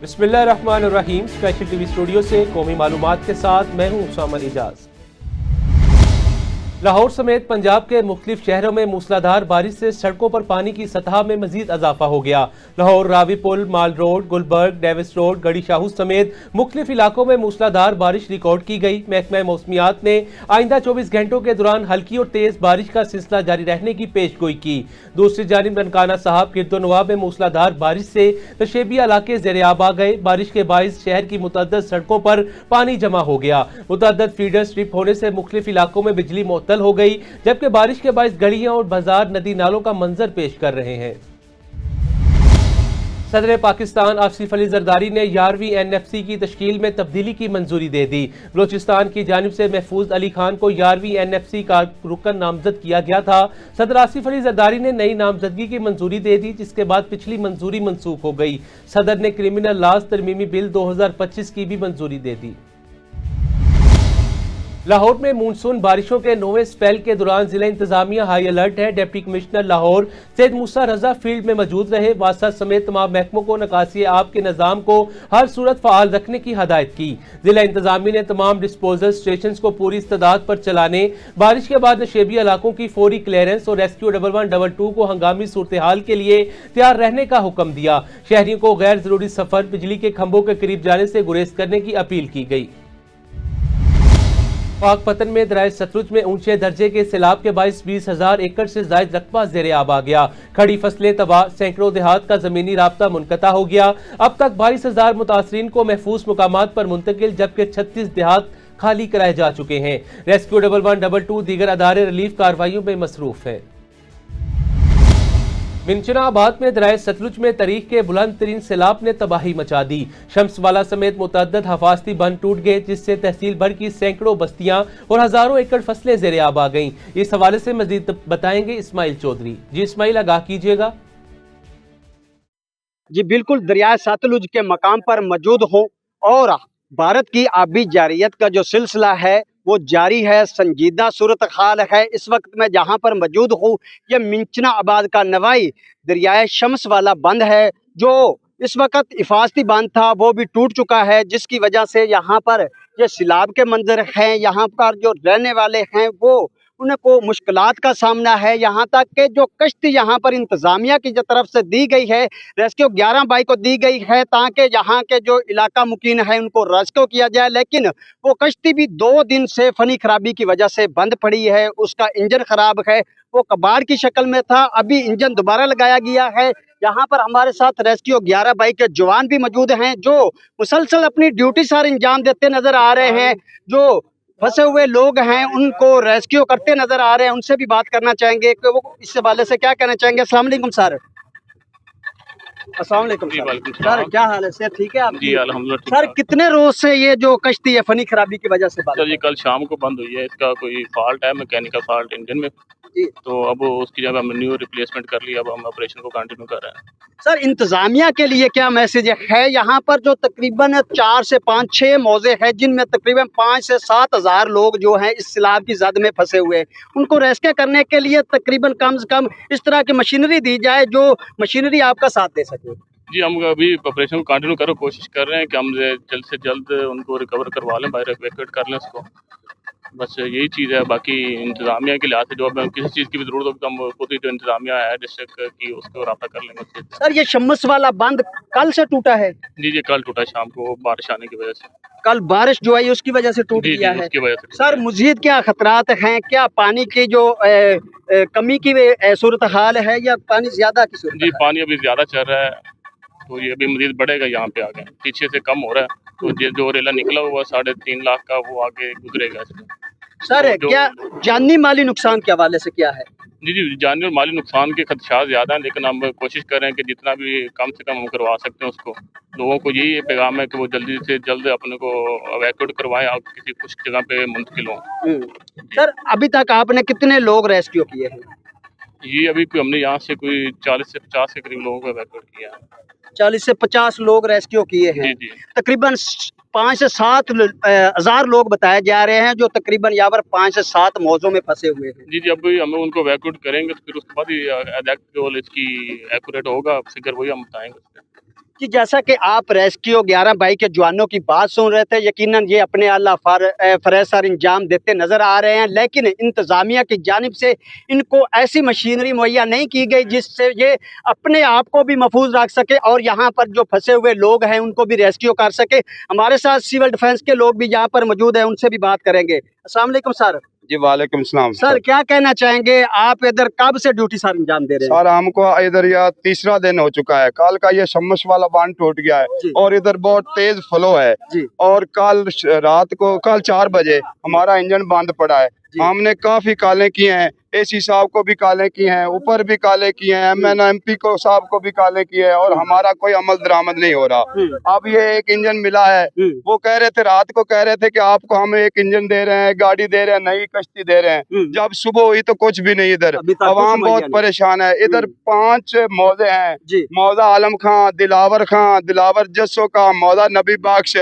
बिस्मिल्लाहिर्रहमानिर्रहीम। Special TV studio से कौमी मालूमात के साथ मैं हूं उसामा इजाज। लाहौर समेत पंजाब के मुख्तलिफ शहरों में मूसलाधार बारिश से सड़कों पर पानी की सतह में मजीद इजाफा हो गया। लाहौर रावी पुल, माल रोड, गुलबर्ग, डेविस रोड, गड़ी शाहू समेत मुख्तलिफ इलाकों में मूसलाधार बारिश रिकॉर्ड की गई। महकमा मौसमियात ने आइंदा 24 घंटों के दौरान हल्की और तेज बारिश का सिलसिला जारी रहने की पेशगोई की। दूसरी जानिब ननकाना साहब, किरदोनवा में मूसलाधार बारिश से तशेबी इलाके ज़ेर-ए-आब आ गए। बारिश के बाइस शहर की मुतअद्दिद सड़कों पर पानी जमा हो गया। मुतअद्दिद फीडर स्ट्रिप होने से मुख्तलिफ इलाकों में बिजली मुअत्तल हो गई, जबकि बारिश के बाइस गलियां और बाजार नदी नालों का मंजर पेश कर रहे हैं। सदर पाकिस्तान आसिफ अली जरदारी ने 11वीं NFC की तश्कील में तब्दीली की मंजूरी दे दी। बलोचिस्तान की जानिब से महफूज अली खान को 11वीं NFC का रुकन नामजद किया गया था। सदर आसिफ अली जरदारी ने नई नामजदगी की मंजूरी दे दी, जिसके बाद पिछली मंजूरी मनसूख हो गई। सदर ने क्रिमिनल लॉज तरमीमी बिल 2025 की भी मंजूरी दे दी। लाहौर में मानसून बारिशों के 9वें स्पेल के दौरान जिला इंतजामिया हाई अलर्ट है। डिप्टी कमिश्नर लाहौर सैयद मूसा रजा फील्ड में मौजूद रहे। वासा समेत तमाम महकमों को निकासी आब के निज़ाम को हर सूरत फ़ाल रखने की हदायत की। जिला इंतजामिया ने तमाम डिस्पोजल स्टेशन को पूरी इस्तेदाद पर चलाने, बारिश के बाद नशेबी इलाकों की फौरी क्लियरेंस और रेस्क्यू 1112 को हंगामी सूरत हाल के लिए तैयार रहने का हुक्म दिया। शहरियों को गैर जरूरी सफर, बिजली के खंभों के करीब जाने से गुरेज करने की अपील की गई। पाकपतन में दरिया सतलुज में ऊंचे दर्जे के सैलाब के बाइस 20,000 एकड़ से जायद रकबा ज़ेर-ए-आब आ गया। खड़ी फसलें तबाह, सैकड़ों देहात का जमीनी राब्ता मुनक़ता हो गया। अब तक 22,000 मुतासरीन को महफूज मुकामात पर मुंतकिल, जबकि 36 देहात खाली कराए जा चुके हैं। रेस्क्यू 1112 दीगर अदारे रिलीफ कार्रवाइयों में मसरूफ है। मिंचनाबाद में दरिया सतलुज में तारीख के बुलंद तरीन सैलाब ने तबाही मचा दी। शम्सवाला समेत मुतअद्दिद हफाजती बंद टूट गए, जिससे तहसील भर की सैकड़ों बस्तियां और हजारों एकड़ फसलें ज़ेर-ए-आब आ गईं। इस हवाले से मजीद बताएंगे इस्माइल चौधरी। जी इस्माइल, आगाह कीजिएगा। जी बिल्कुल, दरिया सतलुज के मकाम पर मौजूद हूँ और भारत की आबी जारियत का जो सिलसिला है वो जारी है। संजीदा सूरत हाल है इस वक्त मैं जहाँ पर मौजूद हूँ। ये मिंचनाबाद का नवाई दरियाए शम्स वाला बंद है, जो इस वक्त हिफाजती बांध था वो भी टूट चुका है, जिसकी वजह से यहाँ पर ये सैलाब के मंजर हैं। यहाँ पर जो रहने वाले हैं वो उनको मुश्किलात का सामना है। यहाँ तक कि जो कश्ती यहाँ पर इंतज़ामिया की जो तरफ से दी गई है, रेस्क्यू 11 बाई को दी गई है ताकि यहाँ के जो इलाका मुकीन है उनको रेस्क्यू किया जाए, लेकिन वो कश्ती भी 2 दिन से फनी खराबी की वजह से बंद पड़ी है। उसका इंजन खराब है, वो कबाड़ की शक्ल में था, अभी इंजन दोबारा लगाया गया है। यहाँ पर हमारे साथ रेस्क्यू 11 बाई के जवान भी मौजूद हैं, जो मुसलसल अपनी ड्यूटी सार अंजाम देते नजर आ रहे हैं। जो फंसे हुए लोग हैं उनको रेस्क्यू करते नजर आ रहे हैं, उनसे भी बात करना चाहेंगे कि वो इस हवाले से क्या कहना चाहेंगे। अस्सलाम वालेकुम सर। अस्सलाम वालेकुम सर, क्या हाल है सर? ठीक है आप? जी अल्हम्दुलिल्लाह। सर कितने रोज से ये जो कश्ती है फनी खराबी की वजह से बंद सर ये कल शाम को बंद हुई है। इसका कोई फॉल्ट है, मैकेनिकल फॉल्ट इंजन में, जी। तो अब उसकी जगह हमने न्यू रिप्लेसमेंट कर लिया। अब हम ऑपरेशन को कंटिन्यू कर रहे हैं। सर इंतजामिया के लिए क्या मैसेज है? यहाँ पर जो तकरीबन 4 से 5-6 मौजे हैं, जिनमें तकरीबन 5 से 7 हज़ार लोग जो हैं इस सैलाब की जद में फंसे हुए हैं, उनको रेस्क्यू करने के लिए तकरीबन कम से कम इस तरह की मशीनरी दी जाए जो मशीनरी आपका साथ दे सके। जी हम अभी ऑपरेशन को कंटिन्यू करो कोशिश कर रहे हैं कि हम जल्द से जल्द उनको रिकवर करवा लें, बाहर इवैक्यूएट कर लें उसको। बस यही चीज़ है। बाकी इंतजामिया के लिहाज से जो अब किसी चीज़ की भी जरूरत होगी तो हम खुद ही जो इंतजामिया है डिस्ट्रिक्ट की उसको रब्ता कर लेंगे उससे। सर ये शम्स वाला बंद कल से टूटा है? जी जी कल टूटा शाम को बारिश आने की वजह से। कल बारिश जो आई उसकी वजह से टूट गया है? उसकी वजह से। सर मजीद क्या खतरात हैं? क्या पानी की जो कमी की सूरत हाल है या पानी ज्यादा की सूरत? जी पानी अभी ज्यादा चल रहा है, तो ये अभी मजीद बढ़ेगा। यहाँ पे आगे पीछे से कम हो रहा है, तो जो रेला निकला हुआ 3.5 लाख का वो आगे गुजरेगा इसमें। सर तो क्या जानी माली नुकसान के हवाले से क्या है? जी जी जानी और माली नुकसान के खदशात ज़्यादा हैं, लेकिन हम कोशिश कर रहे हैं कि जितना भी कम से कम हम करवा सकते हैं उसको। लोगों को यही पैगाम है कि वो जल्दी से जल्द अपने को इवैक्यूएट करवाएं और किसी कुछ जगह पे मुंतकिल हों। सर अभी तक आपने कितने लोग रेस्क्यू किए हैं? ये अभी हमने यहाँ से कोई 40 से 50 के करीब लोगों को इवैक्यूएट किया है। 40 से 50 लोग रेस्क्यू किए हैं। जी जी तकरीबन 5 से 7 हज़ार लोग बताए जा रहे हैं, जो तकरीबन यहाँ पर 5 से 7 मौजों में फंसे हुए हैं। जी जी अभी हमें उनको इवैक्यूएट करेंगे, तो फिर उसके बाद ही एग्जैक्ट जो इसकी एक्यूरेट होगा फिगर वही हम बताएंगे। कि जैसा कि आप रेस्क्यू 11 बाई के जवानों की बात सुन रहे थे, यकीनन ये अपने आला फरेसर इंजाम देते नजर आ रहे हैं, लेकिन इंतजामिया की जानिब से इनको ऐसी मशीनरी मुहैया नहीं की गई जिससे ये अपने आप को भी महफूज रख सके और यहाँ पर जो फंसे हुए लोग हैं उनको भी रेस्क्यू कर सके। हमारे साथ सिविल डिफेंस के लोग भी यहाँ पर मौजूद हैं, उनसे भी बात करेंगे। अस्सलाम वालेकुम सर। जी वालेकुम सलाम। सर क्या कहना चाहेंगे, आप इधर कब से ड्यूटी सर अंजाम दे रहे हैं? सर हमको इधर यह तीसरा दिन हो चुका है। कल का ये सम्मस वाला बांध टूट गया है और इधर बहुत तेज फ्लो है और कल रात को 4 बजे हमारा इंजन बंद पड़ा है। हमने काफी कालें की हैं, एसी साहब को भी कालें की हैं, ऊपर भी कालें की हैं, MNMP को साहब को भी कालें की है और हमारा कोई अमल दरामद नहीं हो रहा। अब ये एक इंजन मिला है, वो कह रहे थे रात को कह रहे थे कि आपको हम एक इंजन दे रहे हैं, गाड़ी दे रहे हैं, नई कश्ती दे रहे हैं। जब सुबह हुई तो कुछ भी नहीं। इधर अवाम बहुत परेशान है। इधर 5 मौजे हैं, मौजा आलम खां, दिलावर जस्सो का, मौजा नबी बख्श,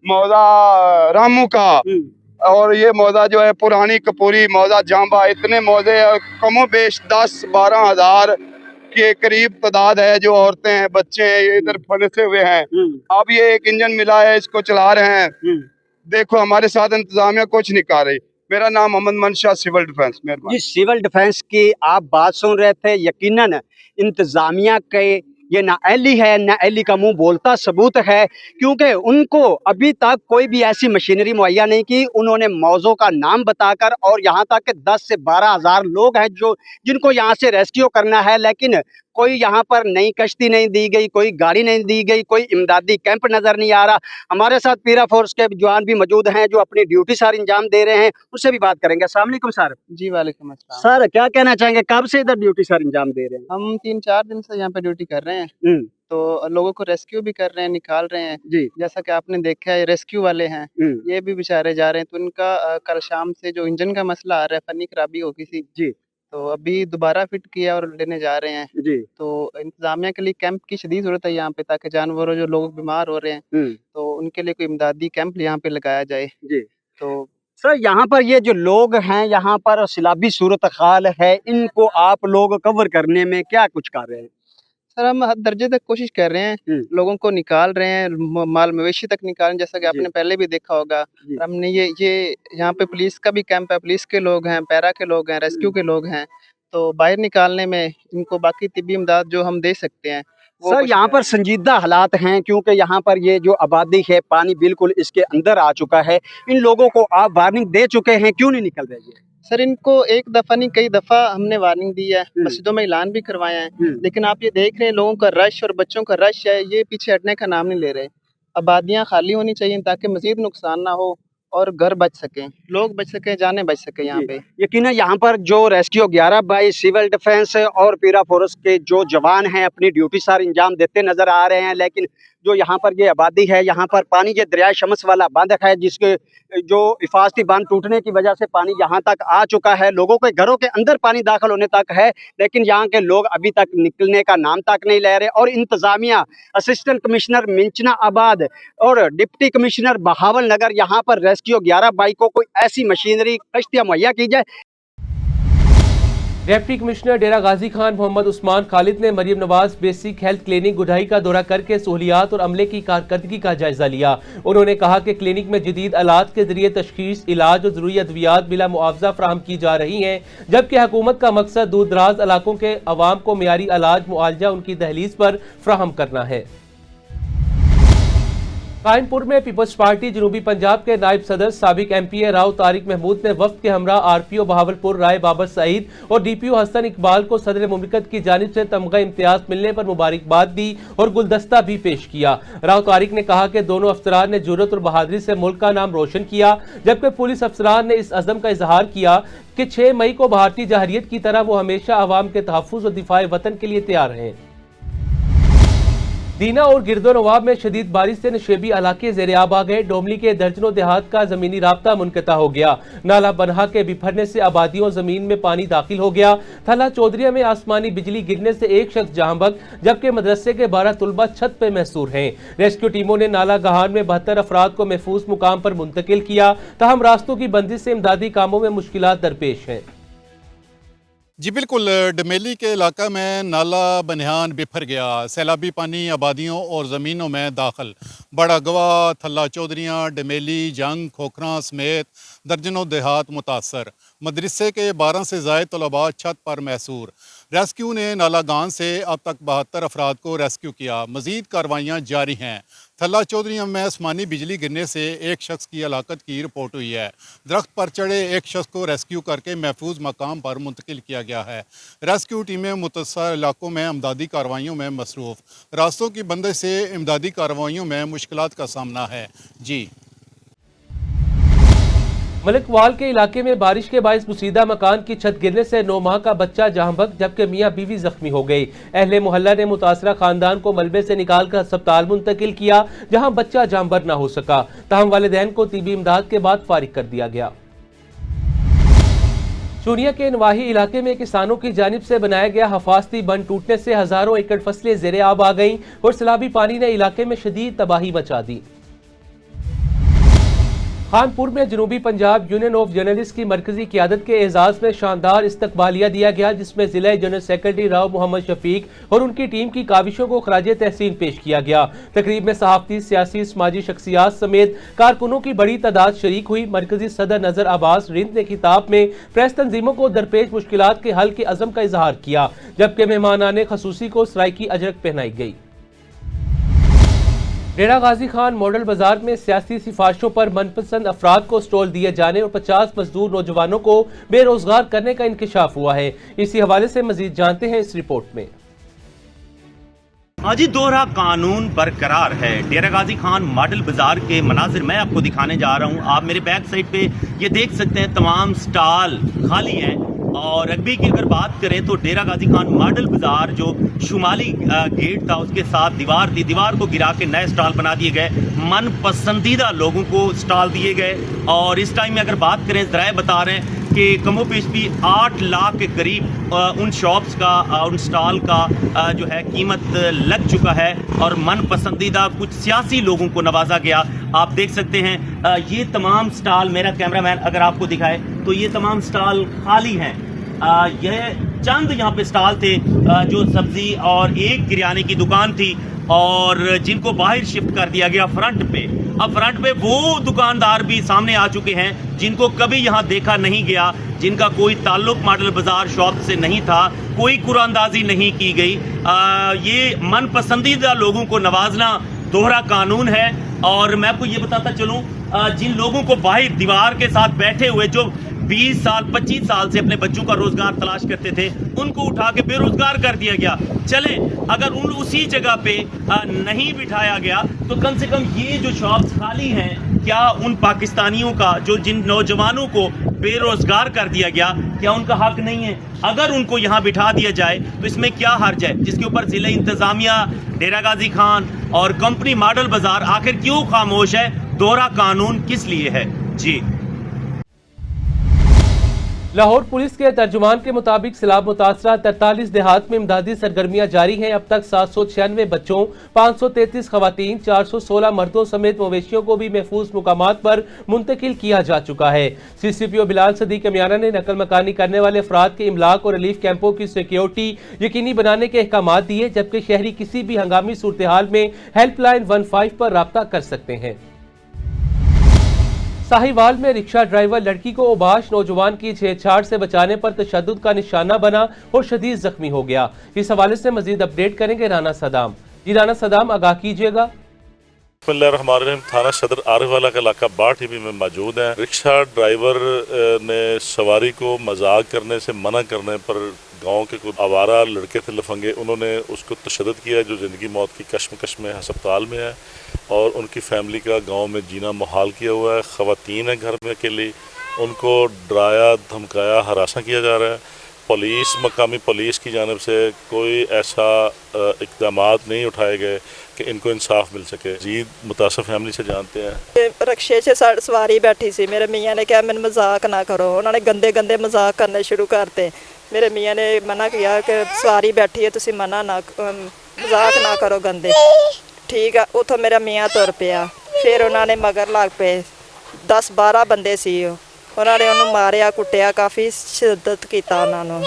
मौजा रामू का और ये मौजा जो है पुरानी कपूरी, मौजा जाम्बा, इतने मौजे कमो बेश 10-12 हजार के करीब तादाद है। जो औरतें हैं, बच्चे हैं, ये इधर फंसे हुए हैं। अब ये एक इंजन मिला है, इसको चला रहे हैं। देखो हमारे साथ इंतजामिया कुछ नहीं कर रही। मेरा नाम मोहम्मद मनशा, सिविल डिफेंस। जी सिविल डिफेंस की आप बात सुन रहे थे, यकीनन इंतजामिया के ये नाअहली है, नाअहली का मुंह बोलता सबूत है, क्योंकि उनको अभी तक कोई भी ऐसी मशीनरी मुहैया नहीं की। उन्होंने मौजों का नाम बताकर और यहाँ तक कि 10 से 12 हजार लोग हैं जो जिनको यहाँ से रेस्क्यू करना है, लेकिन कोई यहाँ पर नई कश्ती नहीं दी गई, कोई गाड़ी नहीं दी गई, कोई इमदादी कैंप नजर नहीं आ रहा। हमारे साथ पीरा फोर्स के जवान भी मौजूद हैं जो अपनी ड्यूटी सर इंजाम दे रहे हैं, उससे भी बात करेंगे। अस्सलाम वालेकुम सर। जी वालेकुम अस्सलाम। सर क्या कहना चाहेंगे, कब से इधर ड्यूटी सर इंजाम दे रहे हैं? हम 3-4 दिन से यहाँ पे ड्यूटी कर रहे हैं, तो लोगों को रेस्क्यू भी कर रहे हैं, निकाल रहे हैं। जी जैसा कि आपने देखा है, रेस्क्यू वाले हैं, ये भी बेचारे जा रहे हैं। तो इनका कल शाम से जो इंजन का मसला आ रहा है, फनी खराबी हो गई थी जी, तो अभी दोबारा फिट किया और लेने जा रहे हैं। जी तो इंतजामिया के लिए कैंप की शदीद जरूरत है यहाँ पे, ताकि जानवरों जो लोग बीमार हो रहे हैं तो उनके लिए कोई इमदादी कैंप यहाँ पे लगाया जाए। जी तो सर यहाँ पर ये जो लोग हैं, यहाँ पर सैलाबी सूरत हाल है, इनको आप लोग कवर करने में क्या कुछ कर रहे हैं? सर हम हद दर्जे तक कोशिश कर रहे हैं, लोगों को निकाल रहे हैं, माल मवेशी तक निकाल रहे हैं, जैसा कि आपने पहले भी देखा होगा। हमने ये यहाँ पे पुलिस का भी कैंप है, पुलिस के लोग हैं, पैरा के लोग हैं, रेस्क्यू के लोग हैं, तो बाहर निकालने में इनको बाकी तिब्बी इमदाद जो हम दे सकते हैं। सर यहाँ पर संजीदा हालात हैं, क्योंकि यहाँ पर ये जो आबादी है, पानी बिल्कुल इसके अंदर आ चुका है। इन लोगों को आप वार्निंग दे चुके हैं, क्यों नहीं निकल रही है? सर इनको एक दफ़ा नहीं कई दफ़ा हमने वार्निंग दी है, मस्जिदों में ऐलान भी करवाया है, लेकिन आप ये देख रहे हैं लोगों का रश और बच्चों का रश है, ये पीछे हटने का नाम नहीं ले रहे। आबादियाँ खाली होनी चाहिए ताकि मज़ीद नुकसान ना हो और घर बच सकें, लोग बच सकें, जाने बच सकें यहाँ पे। यकीनन यहाँ पर जो रेस्क्यू 11 बाई सिविल डिफेंस और पीरा फोर्स के जो जवान हैं अपनी ड्यूटी सर इंजाम देते नजर आ रहे हैं, लेकिन जो यहाँ पर ये आबादी है, यहाँ पर पानी ये दरिया शम्स वाला बांध है, जिसके जो हिफाजती बांध टूटने की वजह से पानी यहाँ तक आ चुका है, लोगों के घरों के अंदर पानी दाखिल होने तक है, लेकिन यहाँ के लोग अभी तक निकलने का नाम तक नहीं ले रहे। और इंतजामिया, असिस्टेंट कमिश्नर मिंचना आबाद और डिप्टी कमिश्नर बहावल नगर यहाँ पर रेस्क्यू 11 बाई को कोई ऐसी मशीनरी कश्तियाँ मुहैया की जाए। डिप्टी कमिश्नर डेरा गाजी खान मोहम्मद उस्मान खालिद ने Maryam Nawaz basic health clinic Gudai का दौरा करके सहूलियात और अमले की कारकर्दगी का जायजा लिया। उन्होंने कहा कि क्लिनिक में जदीद आलात के जरिए तशखीस, इलाज और जरूरी अद्वियात बिला मुआवजा फराहम की जा रही हैं, जबकि हुकूमत का मकसद दूर दराज इलाकों के अवाम को मियारी इलाज मुआवजा उनकी दहलीज पर फराहम करना है। कायनपुर में पीपल्स पार्टी जनूबी पंजाब के नायब सदर साबिक MP राव तारिक महमूद ने वफ्द के हमरा RPO बहावलपुर राय बाबर सईद और DPO हसन इकबाल को सदर मुमलिकत की जानिब से तमगा इम्तियाज मिलने पर मुबारकबाद दी और गुलदस्ता भी पेश किया। राव तारिक ने कहा कि दोनों अफसरान ने जुर्रत और बहादुरी से मुल्क का नाम रोशन किया, जबकि पुलिस अफसरान ने इस अज़म का इजहार किया कि 6 मई को भारतीय जहरियत की तरह वो हमेशा अवाम के तहफ़्फ़ुज़ और दिफाए वतन के लिए तैयार हैं। दीना और गिरदो नवाब में शदीद बारिश से नशेबी इलाके ज़ेर-ए-आब आ गए। डोमली के दर्जनों देहात का जमीनी राब्ता मुनक़ता हो गया। नाला बनहा के बिफरने से आबादियों जमीन में पानी दाखिल हो गया। थला चौधरिया में आसमानी बिजली गिरने से एक शख्स जहां बक, जबकि मदरसे के 12 तुलबा छत पे महसूर हैं। रेस्क्यू टीमों ने नाला गहान में 72 अफराद को महफूज मुकाम पर मुंतकिल किया। ताहम रास्तों की बंदिश से इमदादी कामों में मुश्किलात दरपेश हैं। जी बिल्कुल, डमेली के इलाका में नाला बनिहान बिफर गया। सैलाबी पानी आबादियों और ज़मीनों में दाखिल। बड़ा गवा, थल्ला चौधरियाँ, डमेली, जंग, खोखरा समेत दर्जनों देहात मुतासर। मदरसे के 12 से ज़ायद तलबा छत पर महसूर। रेस्क्यू ने नालागान से अब तक 72 अफराद को रेस्क्यू किया। मज़ीद कार्रवाइयाँ जारी हैं। थल्ला चौधरियाँ में आसमानी बिजली गिरने से एक शख्स की हलाकत की रिपोर्ट हुई है। दरख्त पर चढ़े एक शख्स को रेस्क्यू करके महफूज मकाम पर मुंतकिल किया गया है। रेस्क्यू टीमें मुतअस्सर इलाकों में इमदादी कार्रवाइयों में मसरूफ़। रास्तों की बंदिश से इमदादी कार्रवाइयों में मुश्किलात का सामना है। जी मलिकवाल के इलाके में बारिश के बायस मुसीदा मकान की छत गिरने से 9 माह का बच्चा जहां बहक जबकि मियां बीवी जख्मी हो गई। अहले मोहल्ला ने मुतासरा खानदान को मलबे से निकालकर अस्पताल मुंतकिल किया जहां बच्चा जानबर न हो सका। तहम वालिदैन को तिबी इमदाद के बाद फारिग कर दिया गया। चूनिया के नवाही इलाके में किसानों की जानिब से बनाया गया हफाजती बंद टूटने से हजारों एकड़ फसलें ज़ेरे आब आ गईं और सैलाबी पानी ने इलाके में शदीद तबाही मचा दी। खानपुर में जनूबी पंजाब यूनियन ऑफ जर्नलिस्ट की मरकजी क़यादत के एजाज में शानदार इस्तकबालिया दिया गया, जिसमें जिला जनरल सेक्रेटरी राव मोहम्मद शफीक और उनकी टीम की काविशों को खराजे तहसीन पेश किया गया। तकरीब में सहाफ़ती, सियासी, समाजी शख्सियात समेत कारकुनों की बड़ी तादाद शरीक हुई। मरकजी सदर नजर अब्बास रिंद ने खिताब में प्रेस तंजीमों को दरपेश मुश्किलात के हल के अज़म का इजहार किया, जबकि मेहमानाने खसूसी को सराइकी अजरक पहनाई गई। डेरा गाजी खान मॉडल बाजार में सियासी सिफारिशों पर मनपसंद अफराद को स्टॉल दिए जाने और 50 मजदूर नौजवानों को बेरोजगार करने का इंकशाफ हुआ है। इसी हवाले से मजीद जानते हैं इस रिपोर्ट में। आज दोहरा कानून बरकरार है। डेरा गाजी खान मॉडल बाजार के मनाजिर मैं आपको दिखाने जा रहा हूँ। आप मेरे बैक साइड पे ये देख सकते हैं, तमाम स्टॉल खाली हैं। और रग्बी की अगर बात करें तो डेरा गाजी खान मॉडल बाजार जो शुमाली गेट था उसके साथ दीवार थी, दीवार को गिरा के नए स्टॉल बना दिए गए। मन पसंदीदा लोगों को स्टॉल दिए गए। और इस टाइम में अगर बात करें, ज़राए बता रहे हैं कि कमोपेश भी 8 लाख के करीब उन शॉप्स का, उन स्टॉल का जो है कीमत लग चुका है और मन पसंदीदा कुछ सियासी लोगों को नवाजा गया। आप देख सकते हैं ये तमाम स्टॉल, मेरा कैमरामैन अगर आपको दिखाए तो ये तमाम स्टॉल खाली हैं। यह चंद यहाँ पे स्टॉल थे जो सब्जी और एक किराने की दुकान थी और जिनको बाहर शिफ्ट कर दिया गया फ्रंट पे। अब फ्रंट पे वो दुकानदार भी सामने आ चुके हैं जिनको कभी यहाँ देखा नहीं गया, जिनका कोई ताल्लुक मॉडल बाजार शॉप से नहीं था, कोई कुरानदाजी नहीं की गई। ये मन पसंदीदा लोगों को नवाजना दोहरा कानून है। और मैं आपको ये बताता चलूं, जिन लोगों को बाहर दीवार के साथ बैठे हुए जो 20 साल 25 साल से अपने बच्चों का रोजगार तलाश करते थे, उनको उठा के बेरोजगार कर दिया गया। चले अगर उन उसी जगह पे नहीं बिठाया गया तो कम से कम ये जो शॉप्स खाली हैं, क्या उन पाकिस्तानियों का, जो जिन नौजवानों को बेरोजगार कर दिया गया, क्या उनका हक नहीं है? अगर उनको यहाँ बिठा दिया जाए तो इसमें क्या हर्ज है? जिसके ऊपर जिला इंतजामिया, डेरा गाजी खान और कंपनी मॉडल बाजार आखिर क्यों खामोश है? दोहरा कानून किस लिए है? जी। लाहौर पुलिस के तर्जुमान के मुताबिक सैलाब मुतासरा 43 देहात में इमदादी सरगर्मियां जारी हैं। अब तक 796 बच्चों, 533 खवातीन, 416 मर्दों समेत मवेशियों को भी महफूज मुकामात पर मुंतकिल किया जा चुका है। CCPO बिलाल सदीक कमियाना ने नकल मकानी करने वाले अफराद के इमलाक और रिलीफ कैंपों की सिक्योरिटी यकीनी बनाने के अहकाम दिए, जबकि शहरी किसी भी हंगामी सूरत हाल में हेल्पलाइन 15 पर राब्ता कर सकते हैं। साहिवाल में रिक्शा ड्राइवर लड़की को ओबाश नौजवान की छेड़छाड़ से बचाने पर तशद्दुद का निशाना बना और शदीद जख्मी हो गया। इस हवाले से मजीद अपडेट करेंगे राना सदाम। जी राना सदाम, आगाह कीजिएगा। थाना सदर आरवाला का इलाका बाढ़ टीवी में मौजूद है। रिक्शा ड्राइवर ने सवारी को मजाक करने से मना करने पर गांव के कुछ आवारा लड़के थे लफंगे, उन्होंने उसको तशद्दुद किया, जो ज़िंदगी मौत की कश्मकश में अस्पताल में है और उनकी फैमिली का गांव में जीना मुहाल किया हुआ है। ख़वातीन है घर में अकेली, उनको डराया धमकाया हरासा किया जा रहा है। पुलिस, मकामी पुलिस की जानिब से कोई ऐसा इक़दामात नहीं उठाए गए कि इनको इंसाफ मिल सके। जीत मुतासर फैमिली से जानते हैं। रिक्शे से सवारी बैठी सी, मेरे मियाँ ने कहा मैंने मजाक ना करो, उन्होंने गंदे गंदे मजाक करने शुरू करते। मेरे मियाँ ने मना किया कि सवारी बैठी है, तुसी मना ना मजाक ना करो गंदे। ठीक है, उतो मेरा मियाँ तुर पिया, फिर उन्होंने मगर लग पे 10-12 बंदे सी, उन्होंने उन्होंने मारिया कुटिया, काफ़ी शिद्दत किया उन्होंने।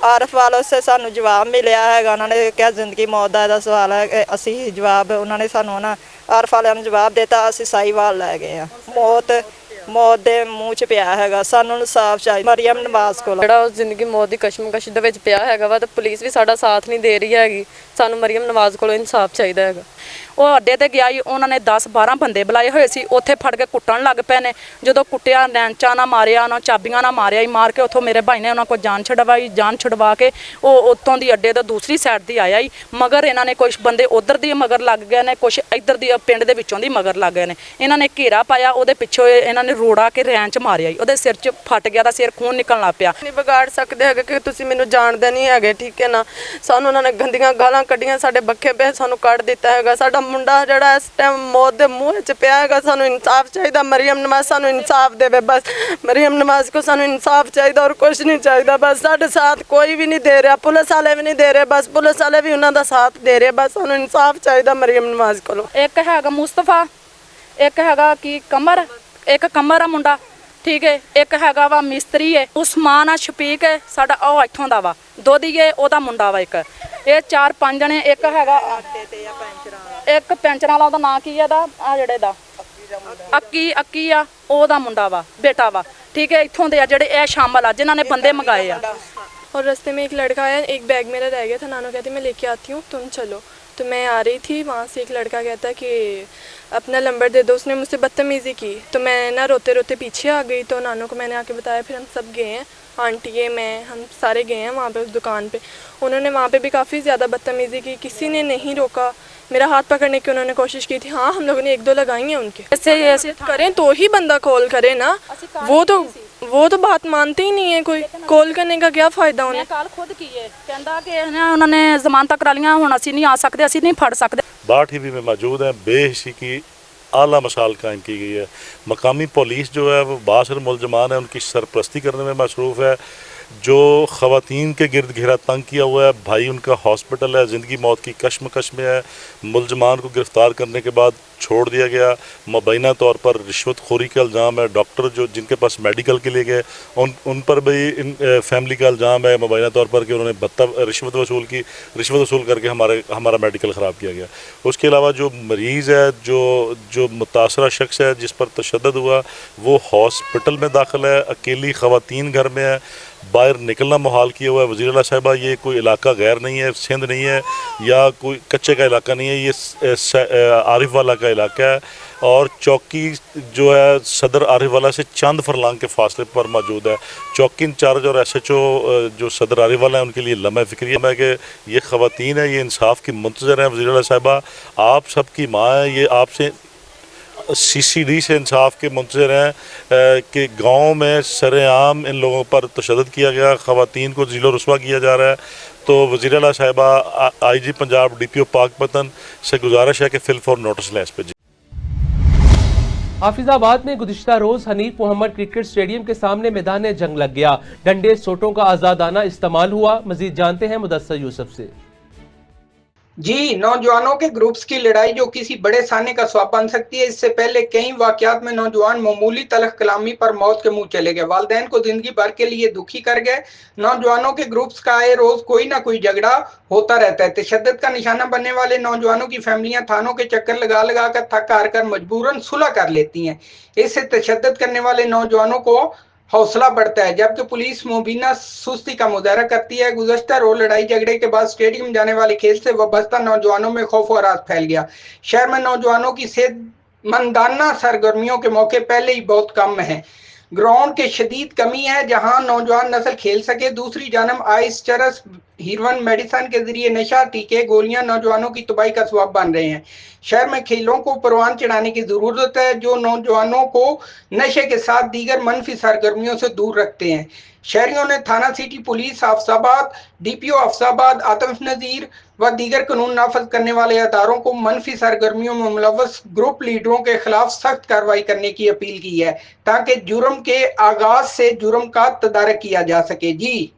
ਆਰਫ ਵਾਲੋ ਸੇ ਸਾਨੂੰ ਜਵਾਬ ਮਿਲਿਆ ਹੈਗਾ। ਉਹਨਾਂ ਨੇ ਕਿਹਾ ਜ਼ਿੰਦਗੀ ਮੌਤ ਦਾ ਇਹਦਾ ਸਵਾਲ ਹੈ ਕਿ ਅਸੀਂ ਜਵਾਬ ਉਹਨਾਂ ਨੇ ਸਾਨੂੰ ਨਾ ਆਰਫ ਵਾਲਿਆਂ ਨੂੰ ਜਵਾਬ ਦਿੱਤਾ। ਅਸੀਂ ਸਾਈਵਾਲ ਲੈ ਗਏ ਆ। ਮੌਤ ਦੇ ਮੂੰਹ 'ਚ ਪਿਆ ਹੈਗਾ। ਸਾਨੂੰ ਇਨਸਾਫ ਚਾਹੀਦਾ ਮਰੀਮ ਨਵਾਜ਼ ਕੋਲ। ਜਿਹੜਾ ਉਸ ਜ਼ਿੰਦਗੀ ਮੌਤ ਦੀ ਕਸ਼ਮਕਸ਼ ਦੇ ਵਿੱਚ ਪਿਆ ਹੈਗਾ ਵਾ ਤੇ ਪੁਲਿਸ ਵੀ ਸਾਡਾ ਸਾਥ ਨਹੀਂ ਦੇ ਰਹੀ ਹੈਗੀ। ਸਾਨੂੰ ਮਰੀਮ ਨਵਾਜ਼ ਕੋਲੋਂ ਇਨਸਾਫ ਚਾਹੀਦਾ ਹੈਗਾ। ਉਹ ਅੱਡੇ ਤੇ ਗਿਆ ਹੀ ਉਹਨਾਂ ਨੇ 10-12 ਬੰਦੇ ਬੁਲਾਏ ਹੋਏ ਸੀ। ਉੱਥੇ ਫੜ ਕੇ ਕੁੱਟਣ ਲੱਗ ਪਏ ਨੇ। ਜਦੋਂ ਕੁੱਟਿਆ ਨੈਂਚਾ ਨਾ ਮਾਰਿਆ, ਉਹਨਾਂ ਚਾਬੀਆਂ ਨਾ ਮਾਰਿਆ ਹੀ, ਮਾਰ ਕੇ ਉੱਥੋਂ ਮੇਰੇ ਭਾਈ ਨੇ ਉਹਨਾਂ ਕੋਲ ਜਾਨ ਛਡਵਾਈ। ਜਾਨ ਛਡਵਾ ਕੇ ਉਹ ਉੱਤੋਂ ਦੀ ਅੱਡੇ ਤੋਂ ਦੂਸਰੀ ਸਾਈਡ ਦੀ ਆਇਆ ਹੀ। ਮਗਰ ਇਹਨਾਂ ਨੇ ਕੁਝ ਬੰਦੇ ਉਧਰ ਦੀ ਮਗਰ ਲੱਗ ਗਏ ਨੇ, ਕੁਝ ਇੱਧਰ ਦੀ ਪਿੰਡ ਦੇ ਵਿੱਚੋਂ ਦੀ ਮਗਰ ਲੱਗ ਗਏ ਨੇ। ਇਹਨਾਂ ਨੇ ਘੇਰਾ ਪਾਇਆ, ਉਹਦੇ ਪਿੱਛੋਂ ਇਹਨਾਂ ਨੇ ਰੋੜਾ ਕੇ ਰੈਣ 'ਚ ਮਾਰਿਆ ਹੀ। ਉਹਦੇ ਸਿਰ 'ਚ ਫਟ ਗਿਆ, ਦਾ ਸਿਰ ਖੂਨ ਨਿਕਲਣ ਲੱਗ ਪਿਆ। ਨਹੀਂ ਵਿਗਾੜ ਸਕਦੇ ਹੈਗੇ ਕਿ ਤੁਸੀਂ ਮੈਨੂੰ ਜਾਣਦੇ ਨਹੀਂ ਹੈਗੇ, ਠੀਕ ਹੈ ਨਾ। ਸਾਨੂੰ ਉਹਨਾਂ ਨੇ ਗੰਦੀਆਂ ਗਾਲਾਂ ਕੱਢੀਆਂ, ਸਾਡੇ ਬੱਖੇ ਪੇ ਸਾਨੂੰ ਕੱਢ ਦਿੱਤਾ ਹੈਗਾ। ਸਾਡਾ ਮੁੰਡਾ ਜਿਹੜਾ ਇਸ ਟਾਈਮ ਮੌਤ ਦੇ ਮੂੰਹ 'ਚ ਪਿਆ ਹੈਗਾ। ਸਾਨੂੰ ਇਨਸਾਫ ਚਾਹੀਦਾ। ਮਰੀਮ ਨਵਾਜ਼ ਸਾਨੂੰ ਇਨਸਾਫ ਦੇਵੇ ਬਸ। ਮਰੀਮ ਨਵਾਜ਼ को ਸਾਨੂੰ ਇਨਸਾਫ ਚਾਹੀਦਾ और कुछ नहीं ਚਾਹੀਦਾ। ਬਸ ਸਾਡੇ ਸਾਥ ਕੋਈ ਵੀ ਨਹੀਂ ਦੇ ਰਿਹਾ, ਪੁਲਿਸ ਵਾਲੇ ਵੀ ਨਹੀਂ ਦੇ ਰਹੇ। ਬਸ ਪੁਲਿਸ ਵਾਲੇ ਵੀ ਉਹਨਾਂ ਦਾ ਸਾਥ ਦੇ ਰਹੇ। ਬਸ ਸਾਨੂੰ ਇਨਸਾਫ ਚਾਹੀਦਾ ਮਰੀਮ ਨਵਾਜ਼ ਕੋਲੋਂ। ਇੱਕ ਹੈਗਾ ਮੁਸਤਫਾ, ਇੱਕ ਹੈਗਾ ਕੀ ਕਮਰ, ਇੱਕ ਕਮਰ ਆ ਮੁੰਡਾ, ਠੀਕ ਹੈ। ਇੱਕ ਹੈਗਾ ਵਾ ਮਿਸਤਰੀ ਹੈ ਉਸਮਾਨ ਆ ਸ਼ਫੀਕ ਹੈ ਸਾਡਾ, ਉਹ ਇੱਥੋਂ ਦਾ ਵਾ ਦੋਦੀਏ ਉਹਦਾ ਮੁੰਡਾ ਵਾ। ਇੱਕ ਇਹ 4-5 ਜਣੇ। ਇੱਕ ਹੈਗਾ ਇੱਕ ਪੈਂਚਰਾਂ ਵਾਲਾ, ਉਹਦਾ ਨਾਂ ਕੀ ਹੈ ਦਾ ਆ ਜਿਹੜੇ ਦਾ ਅੱਕੀ ਆ, ਉਹਦਾ ਮੁੰਡਾ ਵਾ, ਬੇਟਾ ਵਾ, ठीक है। इत्थों दे जेडे ए शामिल आ जिन्होंने बंदे मंगाए आ। और रास्ते में एक लड़का आया, एक बैग मेरा रह गया था। नानो कहती मैं लेके आती हूँ, तुम चलो। तो मैं आ रही थी, वहाँ से एक लड़का कहता कि अपना नंबर दे दो। उसने मुझसे बदतमीज़ी की तो मैं ना रोते रोते पीछे आ गई। तो नानो को मैंने आके बताया। फिर हम सब गए हैं, आंटी है, मैं, हम सारे गए हैं वहाँ पे उस दुकान पे। उन्होंने वहाँ पे भी काफ़ी ज़्यादा बदतमीज़ी की, किसी ने नहीं रोका। मेरा हाथ पकड़ने की उन्होंने कोशिश की थी। हाँ, हम लोगों ने 1-2 लगाई हैं उनके। ऐसे करें तो ही बंदा कॉल करे ना। वो तो बात मानते ही नहीं है। कोई कॉल करने का क्या फ़ायदा उन्हें। कल खुद की है कहता कि उन्होंने जमानत करा लिया, हुण असीं नहीं आ सकते, असीं नहीं फड़ सकते। बाढ़ टीवी में मौजूद हैं। बेहिसी की आला मिसाल कायम की गई है। मकामी पुलिस जो है वो बासर मुलजमान है, उनकी सरपरस्ती करने में मसरूफ़ है। जो ख़वातीन के गिरद घेरा तंग किया हुआ है, भाई उनका हॉस्पिटल है, ज़िंदगी मौत की कश्मकश में है। मुलजमान को गिरफ़्तार करने के बाद छोड़ दिया गया। मुबैना तौर पर रिश्वतखोरी का इल्ज़ाम है। डॉक्टर जो जिनके पास मेडिकल के लिए गए उन पर भी इन फैमिली का इल्ज़ाम है मुबैना तौर पर कि उन्होंने रिश्वत वसूल की। रिश्वत वसूल करके हमारा मेडिकल ख़राब किया गया। उसके अलावा जो मरीज़ है, जो मुतासरा शख्स है जिस पर तशद्दुद हुआ, वो हॉस्पिटल में दाखिल है। अकेली ख़वातीन घर में है, बाहर निकलना मुहाल किया हुआ है। वज़ीर आला साहिबा, ये कोई इलाका गैर नहीं है, सिंध नहीं है या कोई कच्चे का इलाका नहीं है, ये आरिफ वाला का इलाका है। और चौकी जो है सदर आरिफ वाला से चंद फरलांग के फासले पर मौजूद है। चौकी इंचार्ज और SHO जो सदर आरिफ वाला है उनके लिए लम्हा फ़िक्री है कि ये ख़वातीन है, ये इंसाफ की मुंतज़र हैं। वज़ीर आला साहिबा, आप सबकी माँ है, ये आपसे CCD से इंसाफ के मुंतज़र हैं कि गाँव में सरेआम इन लोगों पर तशद्दुद किया गया, ख़वातीन को ज़िलो रुस्वा किया जा रहा है। तो वज़ीर आला साहिबा, IG पंजाब DPO पाकपतन से गुजारिश है कि फिल फॉर नोटिस लें इस पर। हाफिजाबाद में गुज़िश्ता रोज़ हनीफ मोहम्मद क्रिकेट स्टेडियम के सामने मैदान जंग लग गया। डंडे सोटों का आज़ादाना इस्तेमाल हुआ। मज़ीद जानते हैं मुदस्सर यूसुफ से। जी, नौजवानों के ग्रुप्स की लड़ाई जो किसी बड़े साने का स्वाब बन सकती है। इससे पहले कई वाकयात में नौजवान मामूली तलख कलामी पर मौत के मुंह चले गए, वालिदैन को जिंदगी भर के लिए दुखी कर गए। नौजवानों के ग्रुप्स का आए रोज कोई ना कोई झगड़ा होता रहता है। तशद्दुद का निशाना बनने वाले नौजवानों की फैमिलियां थानों के चक्कर लगा लगा कर थक हार कर मजबूरन सुलह कर लेती हैं। इससे तशद्दुद करने वाले नौजवानों को हौसला बढ़ता है, जबकि पुलिस मुबीना सुस्ती का मुजाहरा करती है। गुज़श्ता रोज लड़ाई झगड़े के बाद स्टेडियम जाने वाले खेल से वाबस्ता नौजवानों में खौफ और राज फैल गया। शहर में नौजवानों की सेहतमंदाना सरगर्मियों के मौके पहले ही बहुत कम है। ग्राउंड के शदीद कमी है जहां नौजवान नस्ल खेल सके। दूसरी जानब आइस, चरस, हीरोइन मेडिसिन के जरिए नशा, टीके, गोलियां नौजवानों की तबाही का सबब बन रहे हैं। शहर में खेलों को परवान चढ़ाने की जरूरत है जो नौजवानों को नशे के साथ दीगर मनफी सरगर्मियों से दूर रखते हैं। शहरियों ने थाना city police Hafizabad, DPO Hafizabad, Atif Nazir व दीगर कानून नाफज करने वाले अदारों को मनफी सरगर्मियों में मुलव्वस ग्रुप लीडरों के खिलाफ सख्त कार्रवाई करने की अपील की है ताकि जुर्म के आगाज से जुर्म का तदारक किया जा सके। जी,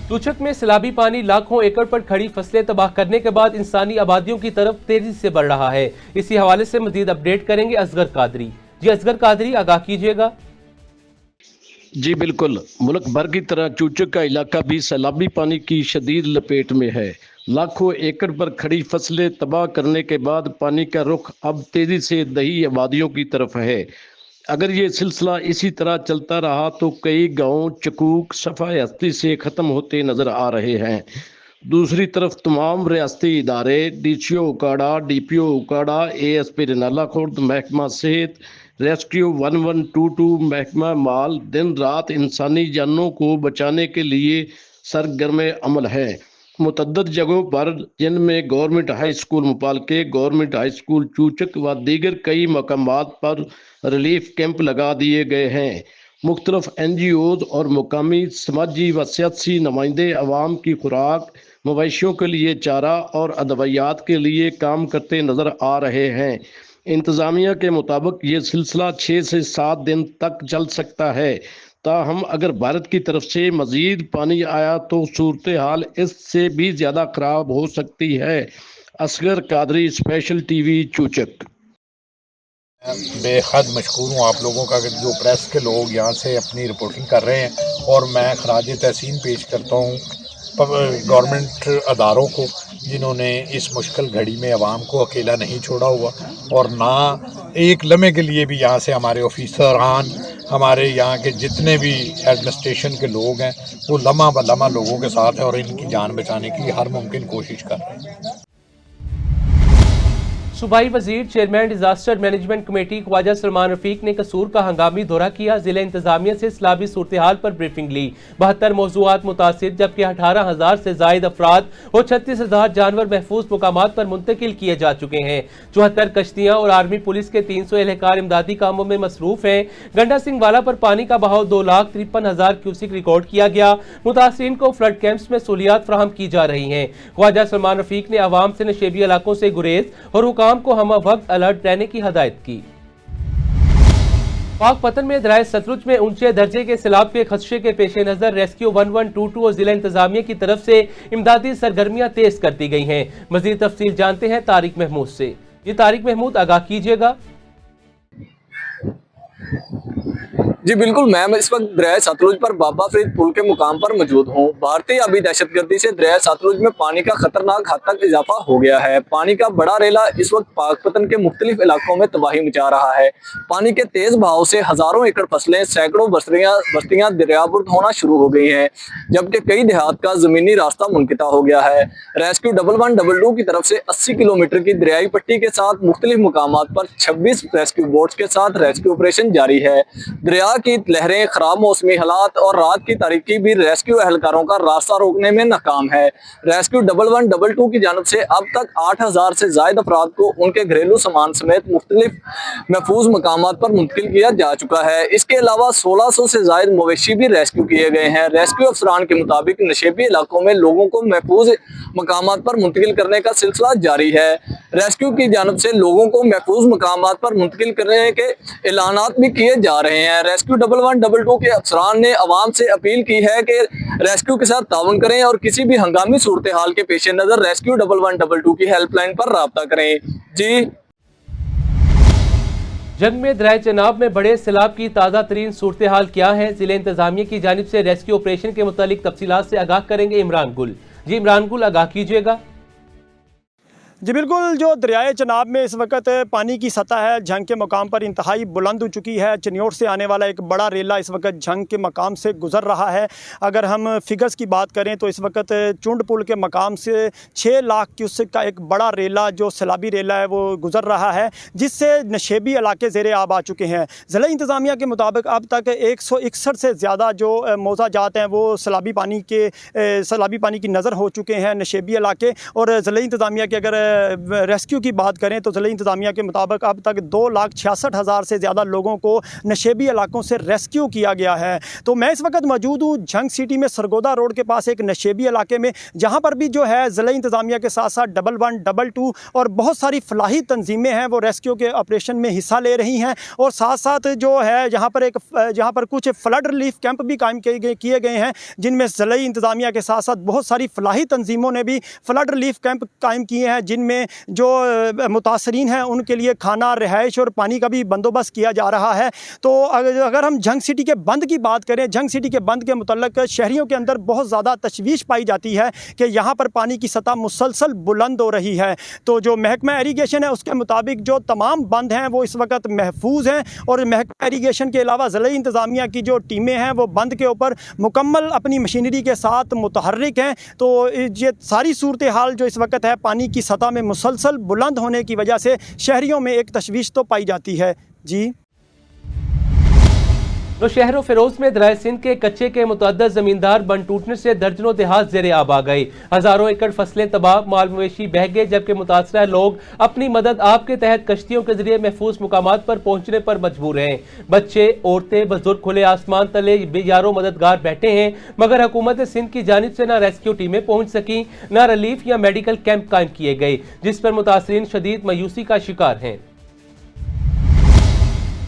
तुचक में सैलाबी पानी लाखों एकड़ पर खड़ी फसलें तबाह करने के बाद इंसानी आबादियों की तरफ तेजी से बढ़ रहा है। इसी हवाले से मजीद अपडेट करेंगे असगर कादरी। जी असगर कादरी, आगाह कीजिएगा। जी बिल्कुल, मुल्क भर की तरह चूचक का इलाका भी सैलाबी पानी की शदीद लपेट में है। लाखों एकड़ पर खड़ी फसलें तबाह करने के बाद पानी का रुख अब तेजी से दही आबादियों की तरफ है। अगर ये सिलसिला इसी तरह चलता रहा तो कई गांव चकूक सफाई हस्ती से ख़त्म होते नज़र आ रहे हैं। दूसरी तरफ तमाम रियासती इदारे DCO उकाड़ा, DPO उकाड़ा, ASP रनाला खुर्द, महकमा सेहत, रेस्क्यू 1122, महकमा माल दिन रात इंसानी जानों को बचाने के लिए सरगर्म अमल है। मुतअद्दिद जगहों पर जिनमें government high school Mupalke, government high school Chuchak व दीगर कई मकामात पर रिलीफ कैंप लगा दिए गए हैं। मुख्तलिफ NGOs और मुकामी समाजी व सियासी नुमाइंदे अवाम की खुराक, मवेशियों के लिए चारा और अदवियात के लिए काम करते नज़र आ रहे हैं। इंतज़ामिया के मुताबिक ये सिलसिला 6 से 7 दिन तक चल सकता है। ताहम अगर भारत की तरफ से मज़ीद पानी आया तो सूरत हाल इससे भी ज़्यादा ख़राब हो सकती है। Asghar Qadri, special TV, Chuchak. बेहद मशकूर हूँ आप लोगों का कि जो प्रेस के लोग यहाँ से अपनी रिपोर्टिंग कर रहे हैं, और मैं खराज तहसीन पेश करता हूँ गवर्नमेंट अदारों को, जिन्होंने इस मुश्किल घड़ी में आवाम को अकेला नहीं छोड़ा हुआ, और ना एक लम्हे के लिए भी यहाँ से हमारे ऑफिसरान, हमारे यहाँ के जितने भी एडमिनिस्ट्रेशन के लोग हैं, वो लम्हा ब लम्हा लोगों के साथ हैं और इनकी जान बचाने की हर मुमकिन कोशिश कर रहे हैं। सूबाई वजीर chairman disaster management committee Khawaja Salman Rafiq ने कसूर का हंगामी दौरा किया। जिला इंतजामिया से सैलाबी सूरत हाल पर ब्रीफिंग ली। 72 मौजूआत मुतासिर, जबकि 18,000 से जायद अफराद और 36,000 जानवर महफूज मुकामात पर मुंतकिल किए जा चुके हैं। 74 कश्तियां और आर्मी पुलिस के 300 एहलकार इमदादी कामों में मसरूफ हैं। गंडा सिंह वाला पर पानी का बहाव 2,53,000 क्यूसिक रिकॉर्ड किया गया। मुतासरीन को फ्लड कैंप्स में सहूलियात फराहम की जा रही हैं। ख्वाजा सलमान रफीक ने आवाम से नशेबी इलाकों से गुरेज और हुकाम को हम वक्त अलर्ट रहने की हदायत की। पाकपतन में दरिया सतलुज में ऊंचे दर्जे के सैलाब के खदशे के पेश नजर रेस्क्यू 1122 और जिला इंतजामिया की तरफ से इमदादी सरगर्मियां तेज कर दी गई हैं। मजीद तफसील जानते हैं तारिक महमूद से। ये तारिक महमूद, आगाह कीजिएगा। जी बिल्कुल, मैं इस वक्त दरिया सतलुज पर बाबा फरीद पुल के मुकाम पर मौजूद हूँ। भारतीय अभी दहशतगर्दी से दरिया सतलुज में पानी का खतरनाक हद तक इजाफा हो गया है। पानी का बड़ा रेला इस वक्त पाकपतन के मुख्तलिफ इलाकों में तबाही मचा रहा है। पानी के तेज बहाव से हजारों एकड़ फसलें, सैकड़ों बस्तियां दरियाबुर्द होना शुरू हो गई हैं, जबकि कई देहात का जमीनी रास्ता मुनक़ता हो गया है। रेस्क्यू 1122 की तरफ से 80 किलोमीटर की दरियाई पट्टी के साथ मुख्तलिफ मुकामात पर 26 रेस्क्यू बोट्स के साथ रेस्क्यू ऑपरेशन जारी है। दरिया की लहरें, खराब मौसमी हालात और रात की तारीकी भी रेस्क्यू एहलकारों का रास्ता रोकने में नाकाम है। रेस्क्यू 1122 की जानब से अब तक 8,000 से ज्यादा अफराद को उनके घरेलू सामान समेत मुख्तलिफ महफूज मकामात पर मुंतकिल किया जा चुका है। इसके अलावा 1600 से ज्यादा मवेशी भी रेस्क्यू किए गए हैं। रेस्क्यू अफसरान के मुताबिक नशेबी इलाकों में लोगों को महफूज मकामात पर मुंतकिल करने का सिलसिला जारी है। रेस्क्यू की जानब से लोगों को महफूज मकामात पर मुंतकिल करने के ऐलानात भी किए जा रहे हैं। रेस्क्यू 1122 के अफसरान ने अवाम से अपील की है कि रेस्क्यू के साथ ताउन करें और किसी भी हंगामी सूरत हाल के पेश नजर रेस्क्यू 1122 की हेल्पलाइन पर राब्ता करें। जी। जंग में दरिया चनाब में बड़े सैलाब की ताज़ा तरीन सूरत हाल क्या है? जिले इंतजामिया की जानिब से रेस्क्यू ऑपरेशन के मुतालिक तफसीलात से आगाह करेंगे इमरान गुल। जी इमरान गुल, आगाह कीजिएगा। जी बिल्कुल, जो दरियाए चनाब में इस वक्त पानी की सतह है झंग के मकाम पर इंतहाई बुलंद हो चुकी है। चनियोट से आने वाला एक बड़ा रेला इस वक्त झंग के मकाम से गुजर रहा है। अगर हम फिगर्स की बात करें तो इस वक्त चुंड पुल के मकाम से 6 लाख क्यूसेक का एक बड़ा रेला जो सैलाबी रेला है वो गुजर रहा है, जिससे नशेबी इलाके ज़ेरे आब आ चुके हैं। ज़िला इंतज़ामिया के मुताबिक अब तक 161 से ज़्यादा जो मौज़ाजात हैं वो सैलाबी पानी की नज़र हो चुके हैं नशेबी इलाके। और ज़िला इंतज़ामिया के अगर रेस्क्यू की बात करें तो ज़िला इंतज़ामिया के मुताबिक अब तक 2,66,000 से ज़्यादा लोगों को नशेबी इलाकों से रेस्क्यू किया गया है। तो मैं इस वक्त मौजूद हूँ झंग सिटी में सरगोदा रोड के पास एक नशेबी इलाके में, जहाँ पर भी जो है ज़िला इंतज़ामिया के साथ साथ 1122 और बहुत सारी फलाही तंजीमें हैं वो रेस्क्यू के ऑपरेशन में हिस्सा ले रही हैं। और साथ साथ जो है जहाँ पर कुछ फ्लड रिलीफ कैंप भी कायम किए गए हैं, जिनमें ज़िला इंतज़ामिया के साथ साथ बहुत सारी फलाही तंजीमों ने भी फ्लड रिलीफ कैंप कायम किए हैं, जिनमें में जो मुतासरीन हैं उनके लिए खाना, रिहाइश और पानी का भी बंदोबस्त किया जा रहा है। तो अगर हम झंग सिटी के बंद की बात करें, झंग सिटी के बंद के मुतल्लिक शहरियों के अंदर बहुत ज़्यादा तशवीश पाई जाती है कि यहाँ पर पानी की सतह मुसलसल बुलंद हो रही है। तो जो महकमा इरीगेशन है उसके मुताबिक जो तमाम बंद हैं वो इस वक्त महफूज हैं और महकमा इरीगेशन के अलावा ज़िला इंतज़ामिया की जो टीमें हैं वो बंद के ऊपर मुकम्मल अपनी मशीनरी के साथ मुतहर्रिक हैं। तो ये सारी सूरत हाल जो इस वक्त है पानी की सतह में मुसलसल बुलंद होने की वजह से शहरियों में एक तशवीश तो पाई जाती है। जी नौशहर फिरोज में दरिया सिंध के कच्चे के मुतअद्दिद जमींदार बंद टूटने से दर्जनों देहात ज़ेरे आब आ गए। हजारों एकड़ फसलें तबाह, माल मवेशी बह गए, जबकि मुतासरा लोग अपनी मदद आप के तहत कश्तियों के जरिए महफूज मुकामात पर पहुंचने पर मजबूर हैं। बच्चे, औरतें, बुजुर्ग खुले आसमान तले बेयारो मददगार बैठे हैं, मगर हुकूमत सिंध की जानिब से न रेस्क्यू टीमें पहुंच सकी, न रिलीफ या मेडिकल कैंप कायम किए गए, जिस पर मुतासरीन शदीद मायूसी का शिकार हैं।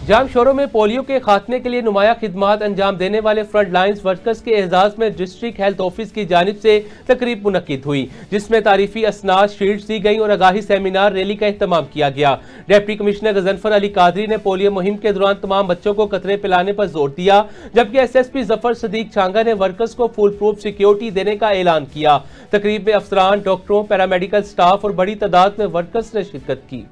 जाम शोरों में पोलियो के खात्मे के लिए नुमाया खिदमात अंजाम देने वाले फ्रंट लाइन्स वर्कर्स के एजाज में डिस्ट्रिक्ट हेल्थ ऑफिस की जानिब से तकरीब मुनक्किद हुई, जिसमें तारीफी असनाद शीट्स दी गई और आगाही सेमिनार रैली का एहतमाम किया गया। डिप्टी कमिश्नर गजनफर अली कादरी ने पोलियो मुहिम के दौरान तमाम बच्चों को कतरे पिलाने पर जोर दिया, जबकि SSP जफर सदीक छांगा ने वर्कर्स को फुल प्रूफ सिक्योरिटी देने का ऐलान किया। तकरीब में अफसरान, डॉक्टरों, पैरामेडिकल स्टाफ और बड़ी तादाद में वर्कर्स ने शिरकत की।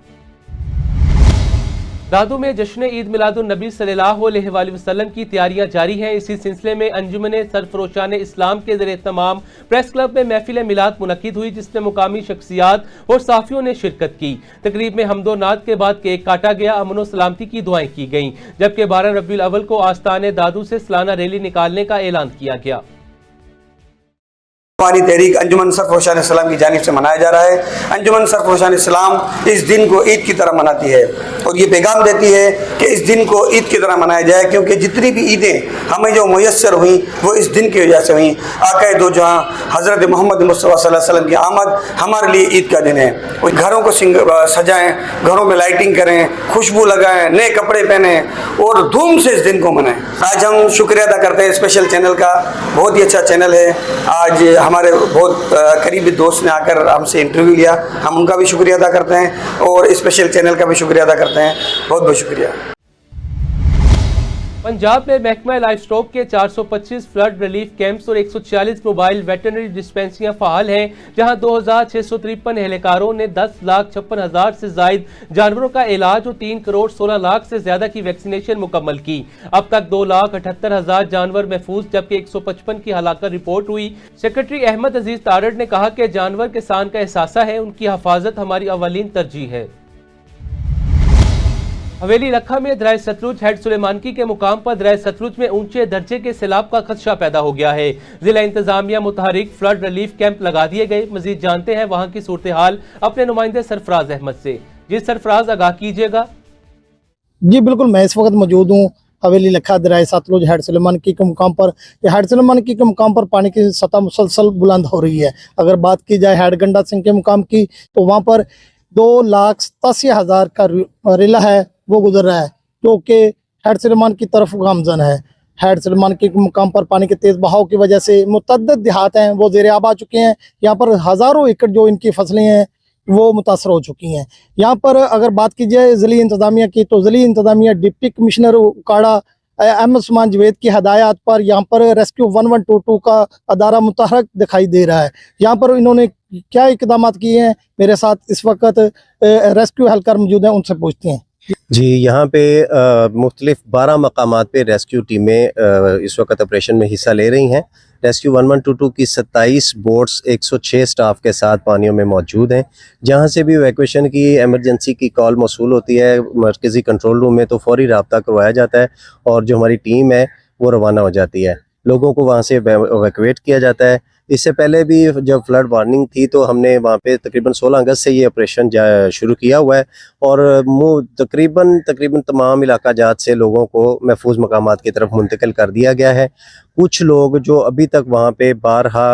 दादू में जश्न ईद मिलादुन नबी सल्लल्लाहु अलैहि वसल्लम की तैयारियां जारी हैं। इसी सिलसिले में अंजुमन सरफरोशान इस्लाम के ज़रिए तमाम प्रेस क्लब में महफिल मिलाद मुनक्किद हुई, जिसमें मुकामी शख्सियात और साफियों ने शिरकत की। तकरीब में हमदो नाद के बाद केक काटा गया, अमन और सलामती की दुआएं की गईं, जबकि 12 रबीउल अव्वल को आस्ताने दादू से सालाना रैली निकालने का ऐलान किया गया। हमारी तहरीक अंजुमन सरफरोशान इस्लाम की जानिब से मनाया जा रहा है। अंजुमन सरफरोशान इस्लाम इस दिन को ईद की तरह मनाती है और ये पैगाम देती है कि इस दिन को ईद की तरह मनाया जाए, क्योंकि जितनी भी ईदें हमें जो मुयस्सर हुई वो इस दिन की वजह से हुई। आक़ाए दो जहां हज़रत मोहम्मद मुस्तफ़ा सल्लल्लाहु अलैहि वसल्लम की आमद हमारे लिए ईद का दिन है। और घरों को सजाएं, घरों में लाइटिंग करें, खुशबू लगाएं, नए कपड़े पहनें और धूम से इस दिन को मनाएं। आज हम शुक्रिया अदा करते हैं स्पेशल चैनल का, बहुत ही अच्छा चैनल है। आज हमारे बहुत करीबी दोस्त ने आकर हमसे इंटरव्यू लिया, हम उनका भी शुक्रिया अदा करते हैं और स्पेशल चैनल का भी शुक्रिया अदा करते हैं। बहुत बहुत शुक्रिया। पंजाब में महकमा लाइफ स्टॉक के 425 फ्लड रिलीफ कैंप्स और 140 मोबाइल वेटरनरी डिस्पेंसरियां फ़ाल हैं, जहां 2653 एहलकारों ने 10,56,000 से जायद जानवरों का इलाज और 3 करोड़ 16 लाख से ज्यादा की वैक्सीनेशन मुकम्मल की। अब तक 2,78,000 जानवर महफूज, जबकि 155 की हलाकत रिपोर्ट हुई। सेक्रेटरी अहमद अजीज तारड़ ने कहा कि जानवर किसान का एहसासा है, उनकी हिफाजत हमारी अवलीन तरजीह है। हवेली लखा में दरिया सतलुज हेड सुलेमानकी के मुकाम पर दरिया सतलुज में ऊंचे दर्जे के सैलाब का खदशा पैदा हो गया है। जिला इंतजामिया मुतहरिक फ्लड रिलीफ कैंप लगा दिए गए। मजीद जानते हैं वहां की सूरत हाल अपने नुमाइंदे सरफराज अहमद से। जी सरफराज, आगाह कीजिएगा। जी बिल्कुल, मैं इस वक्त मौजूद हूँ हवेली लखा दरिया सतलुज हेड सुलेमानकी के मुकाम पर। हेड सुलेमानकी के मुकाम पर पानी की सतह मुसलसल बुलंद हो रही है। अगर बात की जाए हेड गंडा सिंह के मुकाम की, तो वहाँ पर 2,87,000 का रेला है वो गुजर रहा है, जो कि हेड सुलेमान की तरफ गामजन है। हेड सुलेमान के मुकाम पर पानी के तेज बहाव की वजह से मुतअद्दिद देहात हैं वो ज़ेरे आब आ चुके हैं। यहाँ पर हज़ारों एकड़ जो इनकी फसलें हैं वो मुतासर हो चुकी हैं। यहाँ पर अगर बात की जाए ज़िली इंतज़ामिया की, तो ज़िली इंतज़ामिया डिप्टी कमिश्नर उकाड़ा अहमद उस्मान जवेद की हदायत पर यहाँ पर रेस्क्यू 1122 का अदारा मुतहरक दिखाई दे रहा है। यहाँ पर इन्होंने क्या इकदाम किए हैं, मेरे साथ इस वक्त रेस्क्यू एहलकार मौजूद हैं, उनसे पूछते हैं। जी, यहाँ पे मुख्तलिफ 12 मकामात पे रेस्क्यू टीमें इस वक्त ऑपरेशन में हिस्सा ले रही हैं। रेस्क्यू 1122 की 27 बोट्स 106 स्टाफ के साथ पानियों में मौजूद हैं। जहाँ से भी इवैक्यूएशन की इमरजेंसी की कॉल मौसूल होती है मरकज़ी कंट्रोल रूम में, तो फौरी रब्ता करवाया जाता है और जो हमारी टीम है वो रवाना हो जाती है। लोगों को वहाँ से इवैक्यूएट किया जाता है। इससे पहले भी जब फ्लड वार्निंग थी तो हमने वहाँ पे तकरीबन 16 अगस्त से ये ऑपरेशन शुरू किया हुआ है और तकरीबन तमाम इलाका जात से लोगों को महफूज मकामात की तरफ मुंतकिल कर दिया गया है। कुछ लोग जो अभी तक वहाँ पे बारहा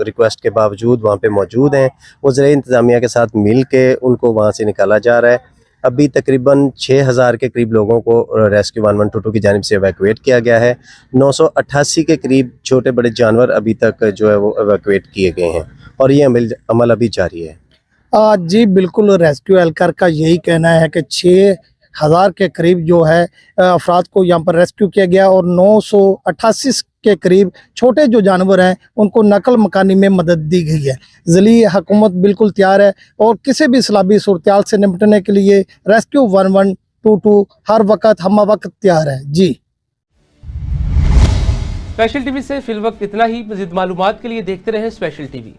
रिक्वेस्ट के बावजूद वहाँ पे मौजूद हैं, वो ज़िला इंतज़ामिया के साथ मिल के उनको वहाँ से निकाला जा रहा है। अभी तकरीबन 6,000 के करीब लोगों को रेस्क्यू 1122 की जानिब से एवैक्यूएट किया गया है। 988 के करीब छोटे बड़े जानवर अभी तक जो है वो एवैक्यूएट किए गए हैं और ये अमल अभी जारी है। जी बिल्कुल, रेस्क्यू एहलकार का यही कहना है कि 6,000 के करीब जो है अफराद को यहाँ पर रेस्क्यू किया गया और 988 के करीब छोटे जो जानवर हैं उनको नकल मकानी में मदद दी गई है। ज़िली हुकूमत बिल्कुल तैयार है और किसी भी सलाबी सूरत से निपटने के लिए रेस्क्यू 1122 हर वक्त हम वक्त तैयार है। जी स्पेशल टीवी से फिल वक्त इतना ही। मज़ीद मालूमात के लिए देखते रहें स्पेशल टीवी।